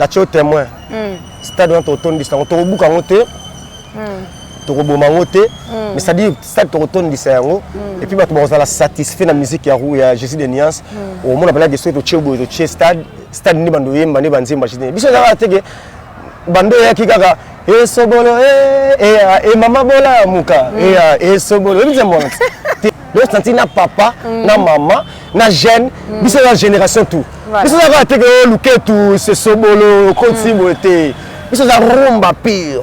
la tio témoin stade on tourne distance to buka ngote to boma ngote mais ça dit stade to tourne distance et puis bato bazala satisfait na musique ya Jésus de Niance au monde appelle des to chebo to che stade ni bando yemba ni banzimba chine biso za teke bando ya kikaka e sobolo e mama bola muka e sobolo ni zembo donc santina papa na maman na jeune biso la génération tout biso za teke luke tout ce sobolo kontibo était biso za rumba pire.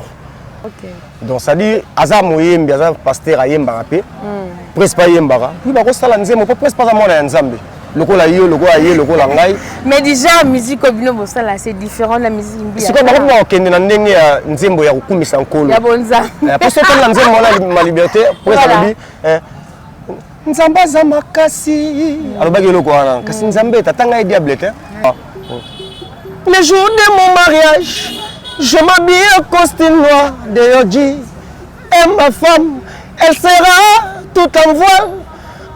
OK. Donc ça dit aza moyembi aza pasteur ayemba rapé presque pas yemba ni ba ko sala nzembo presque pas mona ya nzambe lokola yo lokola ye lokola ngai mais déjà musique obino bosala c'est différent la musique mbia siko ba ko kende na ndenge ya nzembo ya kukumisa nkolo ya bonza parce que la nzembo na ma liberté presque bi nzamba za makasi alobaki loko wana kasi nzambe tatanga diable te le jour de mon mariage je m'habille en costume noir de Yoji et ma femme elle sera tout en voile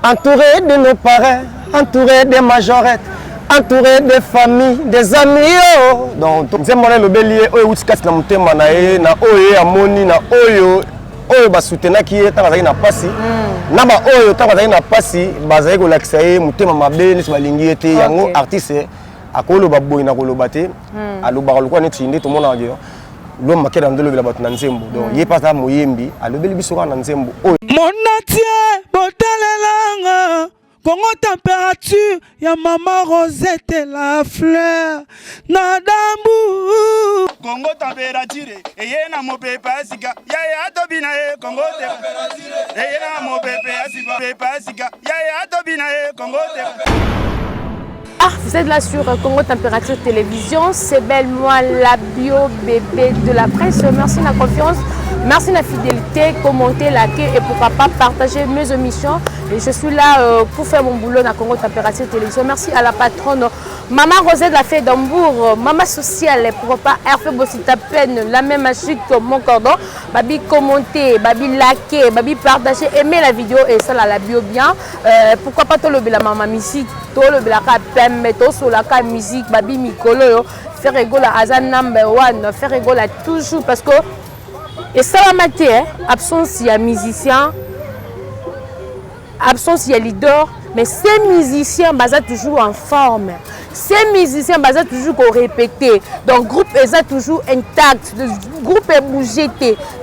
entourée de nos parents entourée des majorettes entourée des familles des amis donc nzembo na lobeli oyo utikasi na mutema na ye na oyo amoni na oyo ba soutenaki ye tanga na pasi na ba oyo tanga na pasi bazali ko lakisa ye mutema mabe nisi balingi ete yango artiste akolo baboyi na koloba te alobaka lokwa neti nde tomona ngeo lo makeda ndelo bila batu na nzembo donc ye pasa moyembi alobeli biso kana nzembo oyo monatie botalelanga Congo température ya maman Rosette la fleur na dambu Congo température eye na mopepe asika ya tobina e Congo température eye na mopepe asika ya tobina e Congo température. Ah, vous êtes là sur Congo Température Télévision, c'est belle moi la bio bébé de la presse. Merci de la confiance, merci de la fidélité, commenter, liker et pourquoi pas partager mes émissions. Et je suis là pour faire mon boulot dans Congo Température Télévision. Merci à la patronne Maman Rosette la fée d'Hambourg, Maman Sociale, pourquoi pas Hervé Bossita Peine, la même magique que mon cordon. Babi commenter, babi liker, babi partager, aimer la vidéo et ça la bio bien. Pourquoi pas tout le la maman musique, tout le la pembe, tout sur la musique, babi mikolo, faire rigolo à Azan number one, faire rigolo toujours parce que et ça va mater, absence il y a musicien, absence il y a leader, mais ces musiciens basent toujours en forme. Ces musiciens basent toujours qu'on répéter. Donc groupe est toujours intact, le groupe est bougé.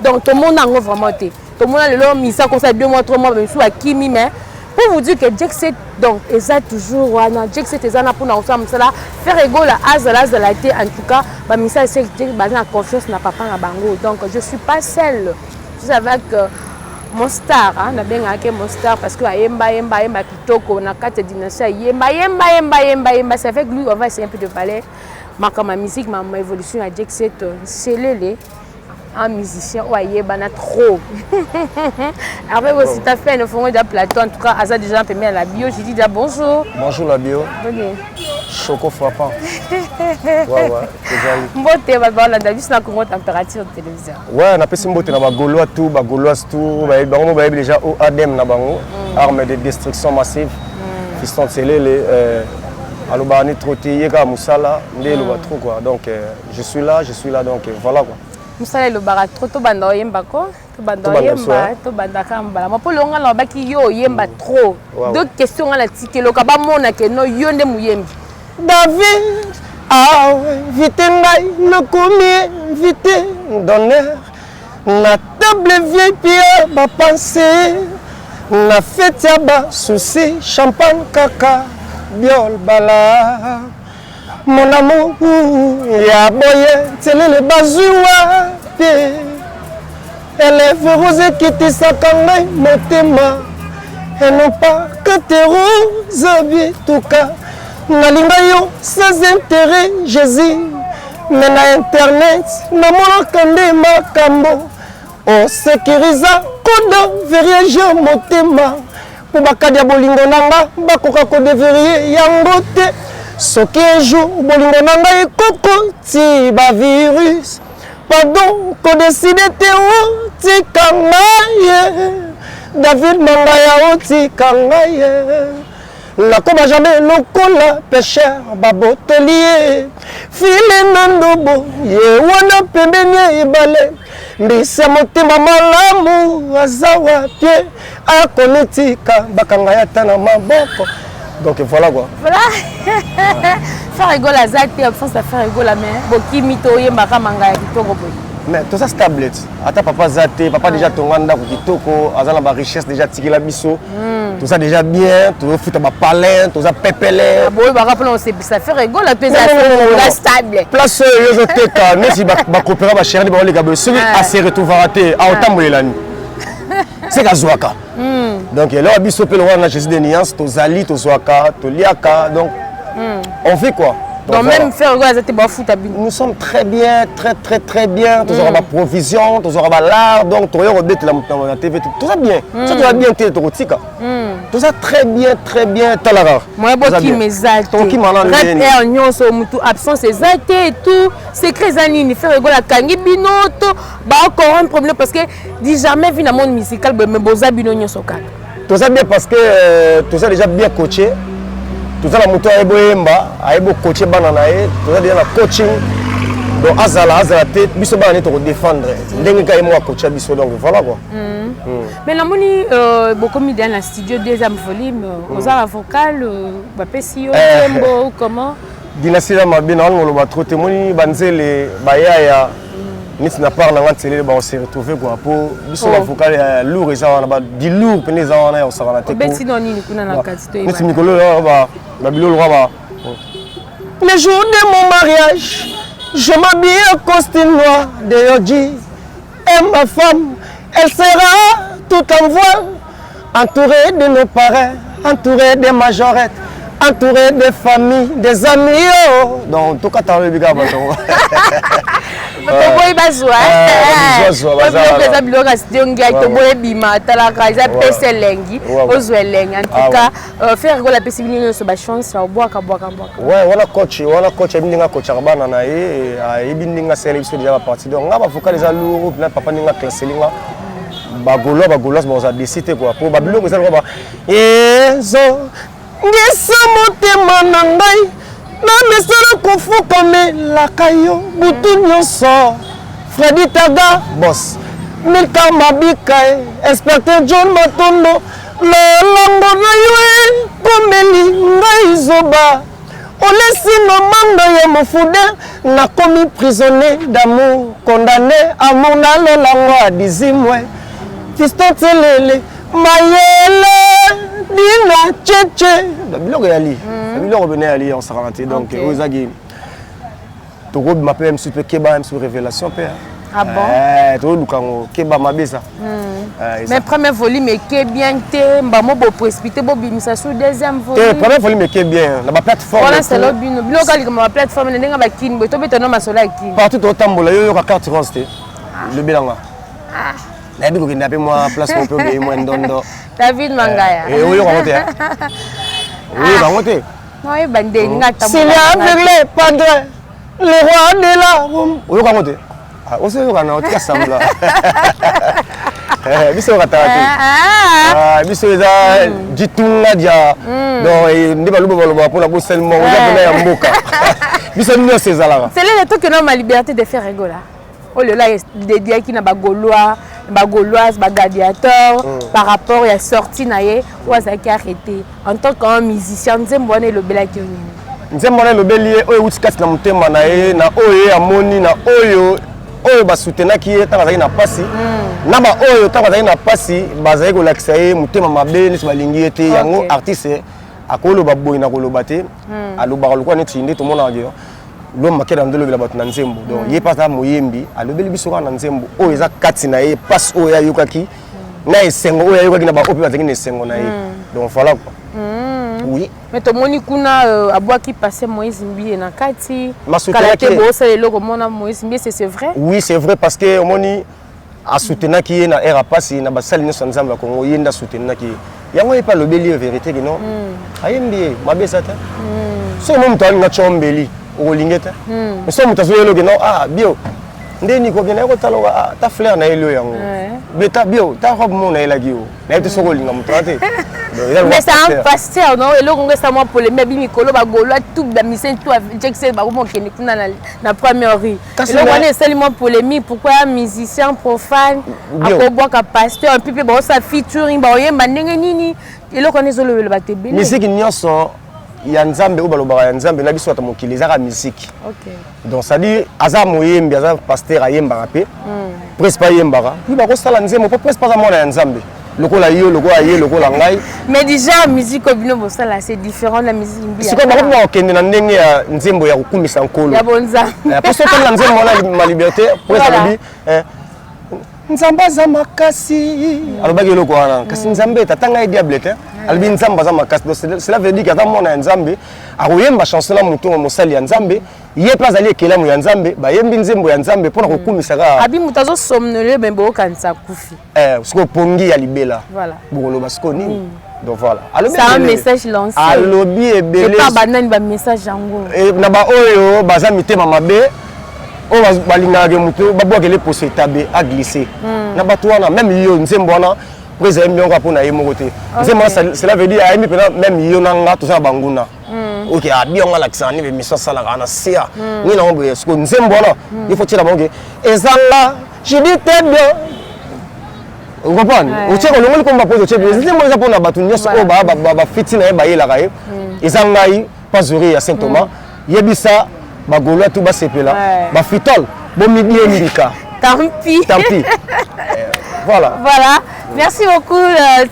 Donc tout le monde en a vraiment été. Tout le monde a le mis ça comme ça 2 mois, 3 mois, même sur à Kimi mais pour vous dire que Jack c'est donc est toujours wana Jack c'est ezana pour nous ensemble cela faire rigolo à Azala en tout cas ba misa c'est basé en confiance na papa na bango donc je suis pas seule. Je suis avec mon star hein na benga ke mon star parce que yemba kitoko na carte dynastie yemba c'est avec lui on va essayer un peu de parler ma musique ma évolution à Jack c'est célélé un musicien ouais bana trop après aussi t'as fait une forme de plateau en tout cas Aza déjà permis à la bio j'ai dit déjà bonjour la bio bonjour choco frappant ouais mbote ba la Davis na Congo Température Télévision ouais na pesi mbote na ba gaulois tout ba bango ba déjà au ADM na bango arme de destruction massive fiston selele aloba ni troté yeka musala ndelo ba trop quoi donc je suis là donc voilà quoi. Musala le bara trop to banda yemba ko to banda kamba ma po longa la baki yo yemba trop deux questions à la tikelo ka ba mona ke no yonde muyembi David vite ngai no komi vite d'honneur na table vieille pierre ba penser na fête ya ba souci champagne kaka biol bala mon amour ya boye tele le bazua te élève rose qui te sakangai motema et non pas que tes roses bituka nalinga yo sans intérêt Jésus mais na internet na monaka nde makambo o sécurisa koda verrier motema po bakadi ya bolingo nanga bakoka kodeverie yango te soki ejour bolingo na ngai ekokoti bavirus pardon kodeside te otika ngai David mangaya otika ngai nakoma jamais lokola pécheur babotelier file na ndobo ye wana pembeni ya ebale mbisa motema malamu aza wapie akonitika bakanga ya ta na maboko. Donc voilà quoi. Voilà. Faire rigoler à Zati, absence à faire rigoler mais boki mito yembaka manga kitoko boy. Mais tout ça c'est tablette. Ata papa Zati, papa déjà tonganda ko kitoko, azana ba richesse déjà tikila biso. Tout ça déjà bien, tout fout ba palin, tout ça pepele. Boy ba rappelons c'est ça faire rigoler pesa la stable. Place yo teka, mais si ba coopérer ba chérie ba les gars, celui à se retrouver raté, à otambolelani. C'est Kazuaka. Donc là, biso pe le roi na Jésus de Niance, to zali, to zoaka, to liaka. Donc on fait quoi? Donc même faire rigoler Zati ba foot abino. Nous sommes très bien, très bien. Tous aura ma provision, tous aura ma l'art, donc tout aura bête la TV, tout ça bien. Ça tu vas bien t'es to tika. Tout ça très bien talara. Moi boki mezal to. Qui malade. Repère nyonso mutu absence Zati et tout. Secret zanini faire rigoler kangi binoto. Ba encore un problème parce que dit jamais vu dans monde musical mais boza bino nyonso kaka. Tout ça bien parce que tout ça déjà bien coaché. Tout ça la moto a beau coacher banana tout ça déjà la coaching donc azala tête biso bana to défendre ndenge ka moi coacher biso donc voilà quoi. Mais la moni beaucoup mis dans la studio deuxième volume aux arts vocal ba pesio tembo comment dynastie la mabina on va trop témoigner banzele bayaya nit na part na ngantele ba on se retrouver quoi pour biso la vocal lourd ça on a di lourd pene ça on a on sera la tête beti non ni kuna na kati to nit Nicolas ba Babilo le roi. Le jour de mon mariage, je m'habille en costume noir de Yoji. Et ma femme, elle sera tout en voile, entourée de nos parents, entourée des majorettes, entourée des familles, des amis. Oh. Donc, tout cas, tu as le bigard. Toboy bazwa pesa biloko astiongi toboye bima talaka eza pesa lengi ozwe lengi en tout cas faire rigoler pesa bino nyonso ba chance ya bwaka ouais wana coach ebindinga coach bana na ye ebindinga sele biso déjà ba partie donc nga ba vocal eza lourd na papa ninga classelinga ba golo ba décider quoi pour ba biloko eza ba ezo ngesa motema na ngai na mesala kofukame la kayo butu nyonso Freddy Taga boss Milka Mabika Inspecteur John Matondo lolongo na yo komeli ngai zoba olesi no manga ya mofude na komi prisonnier d'amour condamné à mon alolango à 10 mois Fiston Telele mayele dina cheche biloko ya li biloko bene ya li on s'en rentre donc ozagi to go m'appelle super Keba même sur révélation père ah bon to lukango Keba mabesa mais premier volume est bien té mbamo bo précipité bo bimisa sur deuxième volume premier volume est bien na ba plateforme voilà c'est l'autre bino biloko ali comme la plateforme ndenge ba kin bo to betona masola kin partout to tambola yo ka carte rose té le belanga na bi ko kindape moi place ko pe moi ndondo David Mangaya et oui on monte oui on monte non et bande ngata c'est le padre le roi de la Rome oui on monte ah on se kana otika sambla biso katati biso eza jitunga dia donc ndi baluba pour la bousellement on a ya mboka biso nyo sezala c'est le truc que nous ma liberté de faire rigoler oh là dédié qui na ba gaulois bagauloise bagadiateur par rapport à sortie naie ou azaki arrêté en tant qu'un musicien nzembo wana lobela ki nini nzembo wana lobeli oyo utikasi na mutema nae na oyo amoni na oyo basutenaki ye tanga zaki na pasi na ba oyo tanga zaki na pasi bazaki kolakisa ye mutema mabe nisi balingi ete yango artiste akoloba boyi na koloba te alobaka lokwa neti nde tomona radio l'homme makeda ndelo bato na nzembo donc ye pasa moyembi alobeli biso kana nzembo oyo eza kati na ye passe oyo ayokaki na esengo oyo ayokaki na ba opi bazaki na esengo na ye donc voilà quoi oui mais tomoni kuna abwaki passer Moïse Mbie na kati kalate bosa lelo mona Moïse Mbie c'est vrai oui c'est vrai parce que omoni a soutenaki ye na era pasi na basali nyonso nzambe ya Kongo yenda soutenaki yango ye pa lobeli vérité que non ayembi mabesa ta so mo mutali na chombeli olingeta so mutazo yelo que non ah bio ndeni ko bien ko talo ta fleur na elo yango beta bio ta robe mon na elagi o na ete soko linga mutrate mais c'est un pasteur non et longo ça moi pour les mebi mikolo ba golo tout ba misen tout Jackson ba mo kene kuna na première rue et longo on est seulement polémique pourquoi un musicien profane akoboa ka pasteur un peu ba ça featuring ba oyemba ndenge nini et longo on est zolo le ba te bele musique nyonso ya nzambe ou balobaka ya nzambe na biso ata mokili ezaka musique. OK. Donc ça dit aza moyembi aza pasteur ayembaka pe. Presque pas yembaka. Puis ba ko sala nzembo po presque pas mona ya nzambe. Lokola yo lokola ye lokola ngai. Mais déjà musique obino bosala c'est différent la musique mbia. C'est comme ba okende na ndenge ya nzembo ya kokumisa nkolo. Ya bonza. Parce que la nzembo na ma liberté presque lobi nzamba za makasi. Alobaki loko wana kasi nzambe tatanga diable te. Albi nzamba za makasi. Cela veut dire que mona nzambe akoyemba chanson la muto mosali ya nzambe ye place ali ekelamu ya nzambe ba yembi nzembo ya nzambe pona kokumisa ka abi mutazo somnole bembo kanisa kufi siko pongi ya libela voilà bolo basiko nini donc voilà c'est un message lancé alobi ebele pas banani ba message yango na ba oyo baza mitema mabe o balingaka muto babwakele poso etabe a glisser na bato wana même yo nzembo wana preza mbiongo apona ye moko te nzembo cela veut dire ayemi pena même yo nanga to sa banguna OK abionga l'accent ni mission sala kana sia ni na ombe sko nzembo wana il faut tira bonge ezanga je dis très bien vous comprenez o tsheko longoli komba pozo tshebe nzembo za pona batu nyoso o ba fitina e bayela kae ezanga yi pasuri ya Saint Thomas yebisa bagolo tout ba sepela ba fitol bo midie ndika tant pis voilà. Merci beaucoup.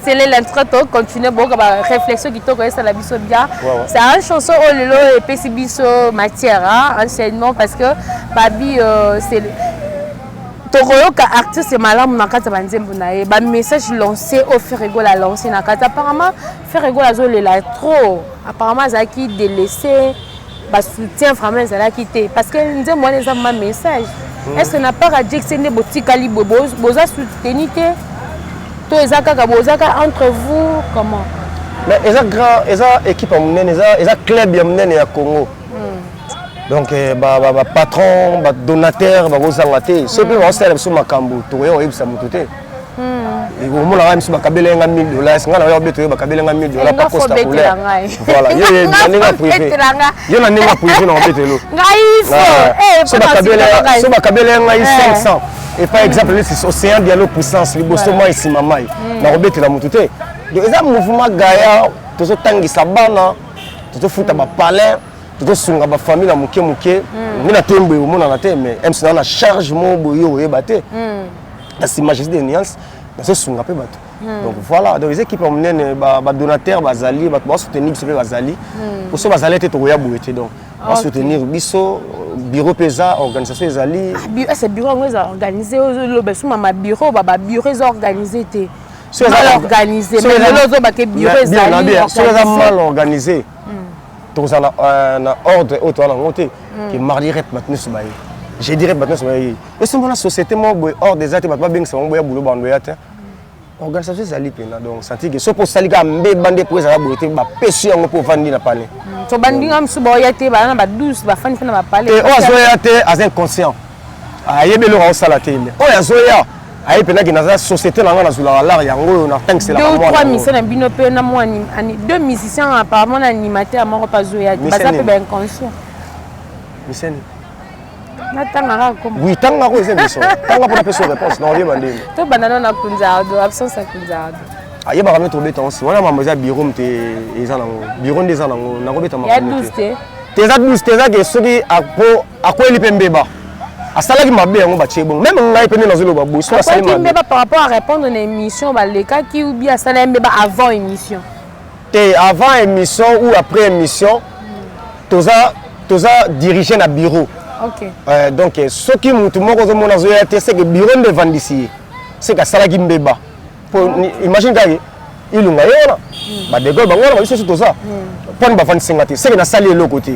C'est l'intro. Continuez bon comme réflexion qui toque ça la biso bien. C'est une chanson au lelo et pesi biso matière enseignement parce que babi c'est Toroyo ka artiste malamu na kata banzembo na ye ba message lancé au Ferrego la lancé na kata apparemment Ferrego la zo le la trop apparemment ça qui délaissé ba soutien vraiment ça la quitté parce que nzembo wana ça ma message. Est-ce que n'a pas radie que c'est des boutiques calibre boza soutenir to ezaka bozaka entre vous comment mais eza équipe monene eza club ya monene ya Congo donc ba patron ba donateur ba kozanga te ce pe ba sala biso makambo to yo yebisa mutu te et au moment là biso ba kabela nga $1000 ngana yo beto ba kabela nga $1000 pas costa couleur voilà yo na privé yo na ninga privé na betelo ngai so ba kabela nga 500 et par exemple c'est océan dialogue puissance liboso mai simamai na robetela mutu te donc eza mouvement gaya tozo tangisa bana tozo futa ba palais tozo sunga ba famille na muke mina tembo yo mona na te mais MC na charge mo boyo yeba te la majesté des nuances na sunga pe bato donc voilà donc les équipes monene ba donateur bazali ba soutenir biso pe bazali pour so bazali te to ya boyete donc on soutenir biso bureau pesa organisation ezali c'est bureau on est organisé le beso mama bureau ba bureau est organisé te mal organisé mais le ba ke bureau ezali c'est mal organisé donc ça na ordre auto na ngote qui mardi ret maintenant subaye je dirais maintenant subaye et c'est mon société mo hors des ates ba beng ça mo boya boulot bando ya te organisation ezali pena donc senti que so pour salika mbe bande pour ça boyete ba pesu yango pour vandi na pane to bandinga msuba oyate ba na ba 12 ba fani na ba pale et o azoya te as inconscient ayebelo ka osala te o azoya ayi pena ki na société na ngana zula la yango na tank c'est la moi 2 3 musiciens na bino pe na moi 2 musiciens apparemment animateur moko pas zoya baza pe ba inconscient miseni natanga comme oui tanga ko mission tanga pour la personne réponse non yeba ndeni to banana na kunzado absence à kunzado ayeba ka mettre beta aussi wana mama za bureau mte eza nango bureau ndeza nango na ko beta mama ya 12 te teza 12 teza ke soki ako eli pembeba asalaki mabe yango batie bon même ngai pene na zolo babu so asali mabe mbeba par rapport à répondre à une émission ba leka ki ou bien asala mbeba avant émission te avant émission ou après émission toza diriger na bureau. OK. Donc ce qui mutu moko zo mona zo ya te c'est que bureau de vendisi c'est que sala ki mbeba pour imagine kay ilunga yona ba de gol ba ngona ba biso toza poni ba vandi singati c'est que na sali eloko te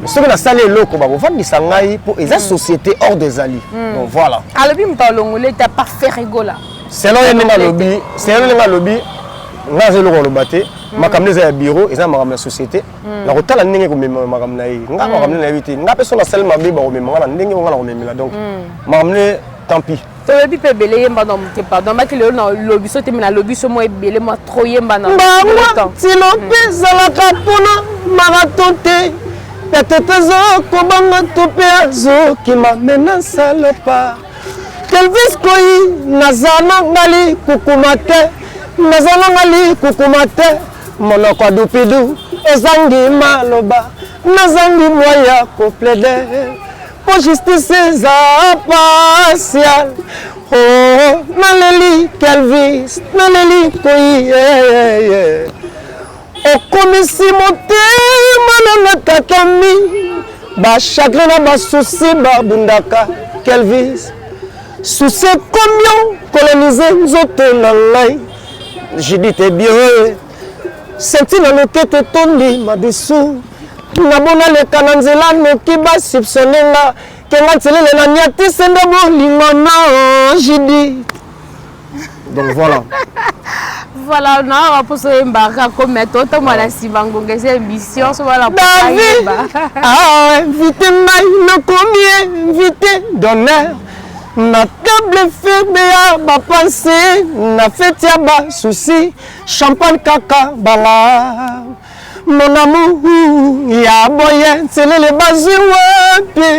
ce que na sali eloko ba vandi sangai pour eza société hors des alliés donc voilà alobi mtalongole ta pas fait rigola selon yenga lobby nga zelo ko lobate makamne za bureau eza makamna société la kotala ndenge ko mema makamna yi nga makamne na yiti nga personne na selma be ba ko mema na ndenge nga la ko memela donc makamne tant pis to yebi pe belé yemba dans ke pardon ba ki le na lobi so te na lobi so mo belé mo trop yemba na ba tilo pe zala kapuna marathon te petete zo ko banga to pe zo ki ma mena salopa Kelvis koi nazana ngali kukumate nazana ngali kukumate monoko dupidu ezangi maloba nazangi moya ko plaider pour justice za partial oh naleli Kelvis naleli koi okomisi motema nanga kakami bachagrin na basusi babundaka Kelvis souci combien coloniser nzoto na ngai je dis te bien senti na loketo tondi mabisu nabona leka na nzela noki basipsone nga kenga ntelele na niati sende bolingo na je dis donc voilà voilà na pour se embarquer comme toto mwana sibangonga c'est émission so voilà David ah invité ngai na combien invité d'honneur na table ferme ya bapense na fete ya basusi champagne kaka bala mon amour ya boye nselele bazwi wapi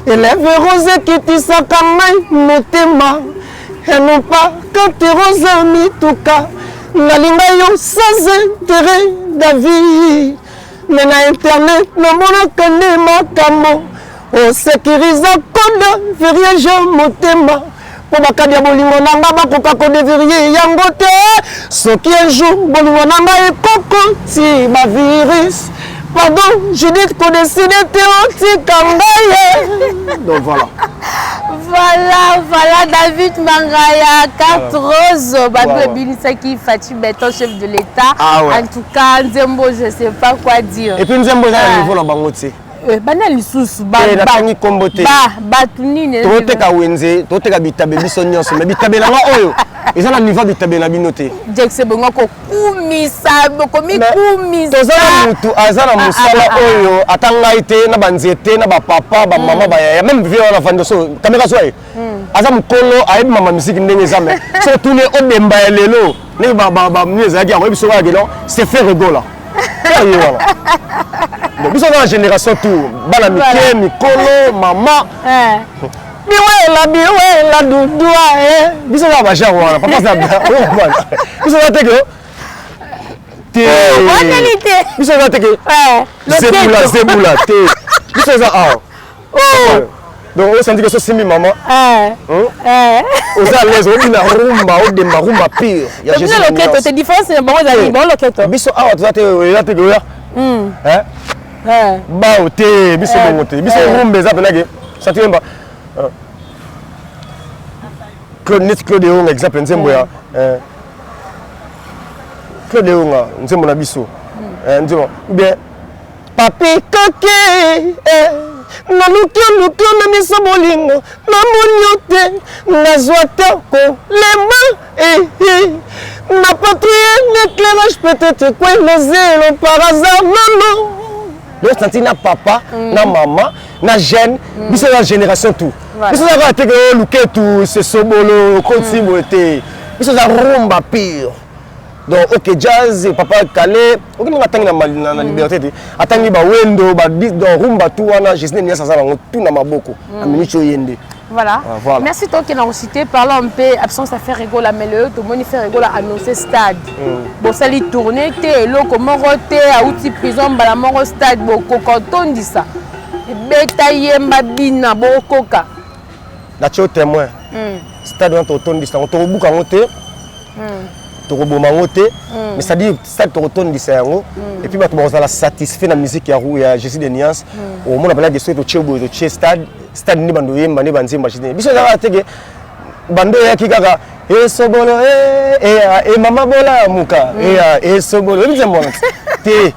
eleve rose kitisaka ngai motema eno pa kati rose mituka nalinga yo sans intérêt d'avis me na internet namonaka nde makambo osekiriza code verriage motema po bakadi ya bolingo na nga bakoka kodeverie yango te soki un jour bolingo na nga ekokoti bavirus pardon je dis kodeside te otika ngai donc voilà Voilà David Mangaya, 4 roses, Babou Binisaki, Fatih Beton, chef de l'État. En tout cas, Nzembo, je ne sais pas quoi dire. Et puis Nzembo, il y a un niveau dans Bangote. Bana lisusu ba batangi kombote ba tunine toteka wenze toteka bitabe biso nyonso mais bitabe na oyo eza na niveau bitabe na binote jekse bongo ko kumisa komi kumisa tozala mutu azala musala oyo atanga ite na banzete na ba papa ba mama ba ya même vivre na fando so kamera so aza mukolo ayebi mama musiki ndenge zame so tune obemba ya lelo ne ba mieza ya ko biso wa gelo c'est fait rigola donc nous sommes dans la génération tout bana mike mikolo mama biwela dudua biso na ba genre wana papa ça biso na teke te biso na teke zebula te biso za donc on sent que ça c'est mi maman oza les on na rumba pire ya Jésus loketo te différence c'est bon za bon loketo biso awa tu za te goya ba ote biso bongote biso rumbe za penage ça tiemba Claude Eonga exemple nzembo ya Claude Eonga nzembo na biso nzembo bien papi kake naluki na miso bolingo namoni te nazwa te kolema na patrie l'éclairage peut-être quoi le zéro par hasard non donc senti na papa na maman na jeune biso na génération tout biso na te que luketu c'est sobolo kontibo était biso na rumba pire donc ok jazz papa calé ok nga tangi na liberté te atangi ba wendo ba donc rumba tout wana je sais niasa za bango tout na maboko amini cho yende. Voilà. Merci toi qui l'as cité. Parlons un peu absence à faire rigolo à Meleux. Tout le monde fait rigolo à annoncer stade. Bon, ça lui tourner. T'es là comment roter à outil prison. Bala moro stade. Bon, quand on dit ça. Beta yemba bina bokoka. La tio témoin. Stade on tourne dit ça. On te rebuka monter. To roboma ngote mais ça dit stade to retourne dit ça et puis bah tu vas la satisfait la musique ya Jésus de Niance au monde appelle des soirées to chebo to che stade ni bando yemba ni banzimba chine biso za tege bando ya kikaka sobolo mama bola muka sobolo ni zembo te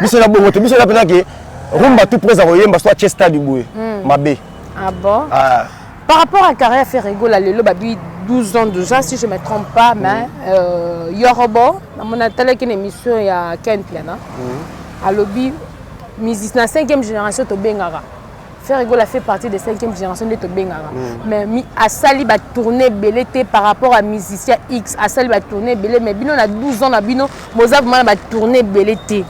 biso na bongo te biso na penake rumba tout près à yemba soit che stade boue mabe ah bon par rapport à carrière faire rigolo le babi 12 ans déjà, si je ne me trompe pas, mais Yorobo, dans mon atelier qui est une émission, il y a Ken Piana. À lobby, musicien, la 5e génération de Bengara. Ferrego a fait partie de la 5e génération de Bengara. Mais à Sali va tourner belleté par rapport à musicien X. À Sali va tourner belleté, mais Bino a 12 ans, Bino, Mozart va tourner belleté.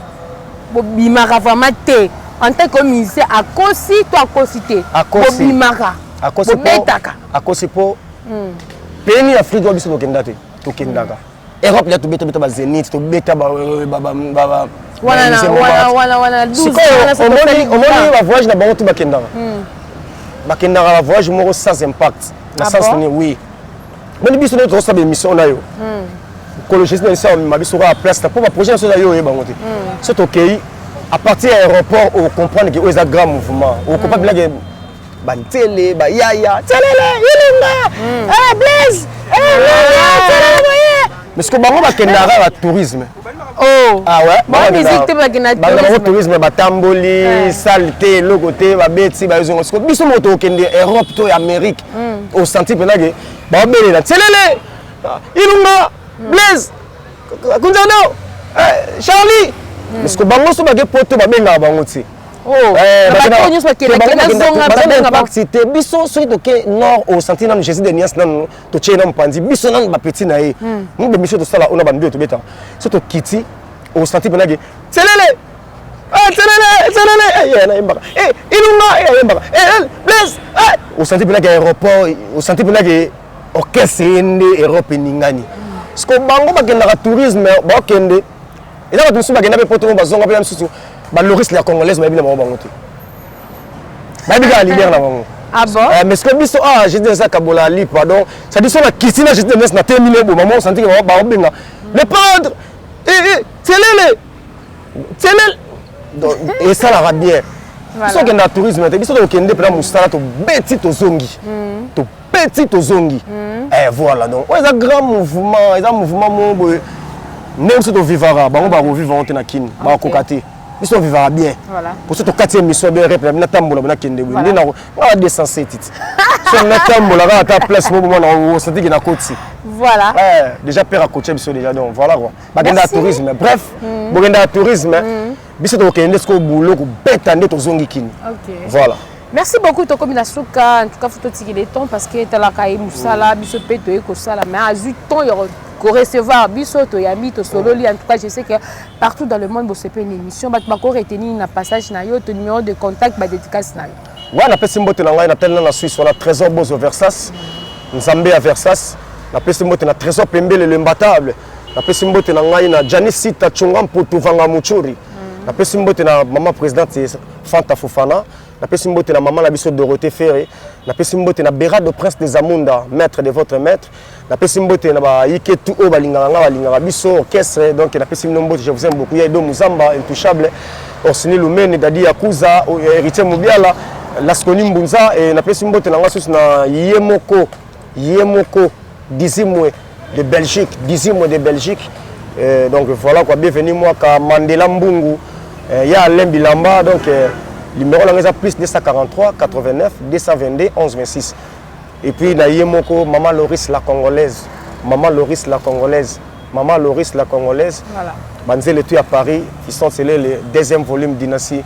Bimara vraiment té. En tant que musicien, à Kosi, toi à Kosité. À Kosi. Bimara. À Kosi po. Pays Afrique doit biso kendate. To kendaka. Europe ya to beta ba Zénith, to beta ba wana 12 ans. On va voyage na bango to ba kendaka. Ba kendaka va voyage moko sans impact. Na sens oui. Bon biso notre sa émission na yo. Écologiste na ça ma biso à place pour ba projet ça yo bango te. C'est OK. À partir de l'aéroport, on comprend que c'est un grand mouvement. On comprend que c'est un télé, un yaya, télé, Blaise, mais ce que c'est un tourisme. Oh, ah ouais? Bon, musique, c'est un tourisme. Tamboli, saleté, le côté, bêtis, parce que nous sommes en Europe, Amérique, au senti que c'est un télé, Ilunga, Blaise, Kunzano, Charlie. Parce que bango so bagé poto babenga bango ti. Oh, ba nyos ba kela zonga babenga ba cité biso so to ke nord au senti na Jésus de Nias na to chena mpandi biso na ba petit na ye. Mu be biso to sala ona bandu to beta. So to kiti au senti penage. Tselele. Ah tselele. Eh na imba. Eh ilunga imba. Eh Blaise. Au senti penage aéroport, au senti penage orchestre ende Europe ningani. Parce que bango bagenda ka tourisme ba kende. Et là, tout le monde a fait pour les Loris, la Congolaise, mais bien ah bon? Mais ce que je dis, j'ai dit ça, Kabola, pardon. Ça dit, la Christine, j'ai dit, c'est terminé, bon, maman, on sentit que on va bien. Le pendre, et ça, la bien. Ils sont dans le tourisme, ils sont dans le Moussala, tu petit aux zongi. Tu petit aux zongi. Et voilà, donc, il y a un grand mouvement, il y a un mouvement, même si tu vivras, on va vivre en Ténakin, on va cocater. Ils sont vivra bien. Pour ce que tu as mission bien répété, on a tambour, on a kende, on a descensé tit. Si on a tambour, on a ta place, on sent qu'il y a côté. Voilà. Déjà père à côté, déjà donc voilà quoi. Bagenda tourisme. Bref, bagenda tourisme. Biso to kende ce que boulot ko betande to zongi kin. Voilà. Merci beaucoup Toko Minasuka, en tout cas faut tirer les temps parce que tu as la caille musala, biso peto eko sala, mais à 8 temps il y aura recevoir biso to yami to sololi. En tout cas je sais que partout dans le monde vous savez une émission bat bako retenir na passage na yo to numéro de contact ba dédicace na yo. Ouais na pesi mbote na ngai na tel na Suisse on a trésor bozo Versas, Nzambe à Versas, na pesi mbote na trésor pembele le imbattable, na pesi mbote na ngai na Janisita Chungam Putu Vanga Muchuri, na pesi mbote na maman présidente Fanta Fofana. La Pessimbote na maman la biso Dorothée Ferré, la Pessimbote na Béra de Prince des Amunda, maître de votre maître, la Pessimbote na ba Iketu o balinganga biso orchestre, donc la Pessimbote je vous aime beaucoup, Yaido Muzamba intouchable, Orsini Lumene Dadi Yakuza, héritier Mubiala, Laskoni Mbunza et la Pessimbote na ngasus na Yemoko Dizimwe de Belgique, donc voilà quoi, bienvenue moi ka Mandela Mbungu, ya Alain Bilamba donc numéro là plus 243 89 222 11 26. Et puis na Yemoko maman Loris la Congolaise. Voilà. Banzele tu à Paris, ils sont scellés le deuxième volume Dynastie.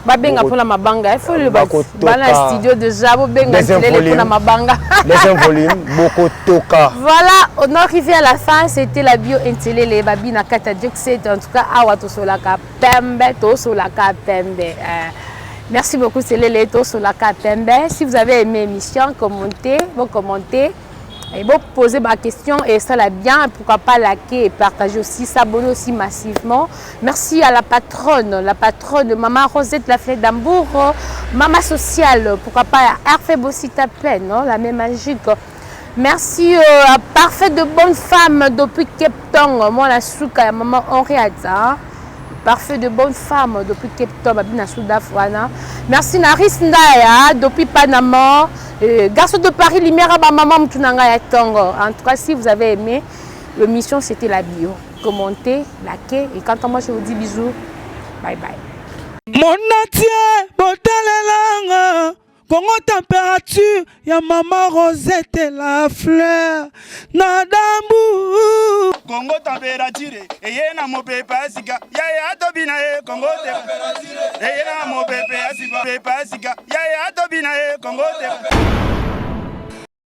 Babenga pour la mabanga, il faut le bana studio déjà bobenga pour la mabanga. Deuxième volume Boko Toka. Voilà, on est arrivé à la fin, c'était la bio intélé les babina kata dioxide en tout cas awa to solaka pembe. Merci beaucoup c'est les to solaka pembe. Si vous avez aimé l'émission, commentez, et vous posez ma question et ça l'a bien, pourquoi pas liker et partager aussi, s'abonner aussi massivement. Merci à la patronne Maman Rosette la Flèche d'Hambourg, Maman Sociale, pourquoi pas Hervé Bossita Pleine, la même magique. Merci à Parfait de bonne femme depuis Cape Town, moi la souka, Maman Henrietta. Parfait de bonne femme depuis Cape Town, Babina Soudafouana. Merci Naris Ndaya depuis Panama. Garçon de Paris, Lumière à maman Mtunanga Yatongo. En tout cas, si vous avez aimé, l'émission c'était la bio. Commentez, likez et quant à moi je vous dis bisous. Bye bye. Mon natie, botalelanga, Congo température, ya maman Rosette la fleur. Nadambu. Congo température, eye na mopepa sika. Yaya tobina e Congo température. Eye na mopepa sika. Pepa sika. Yaya tobina e Congo température.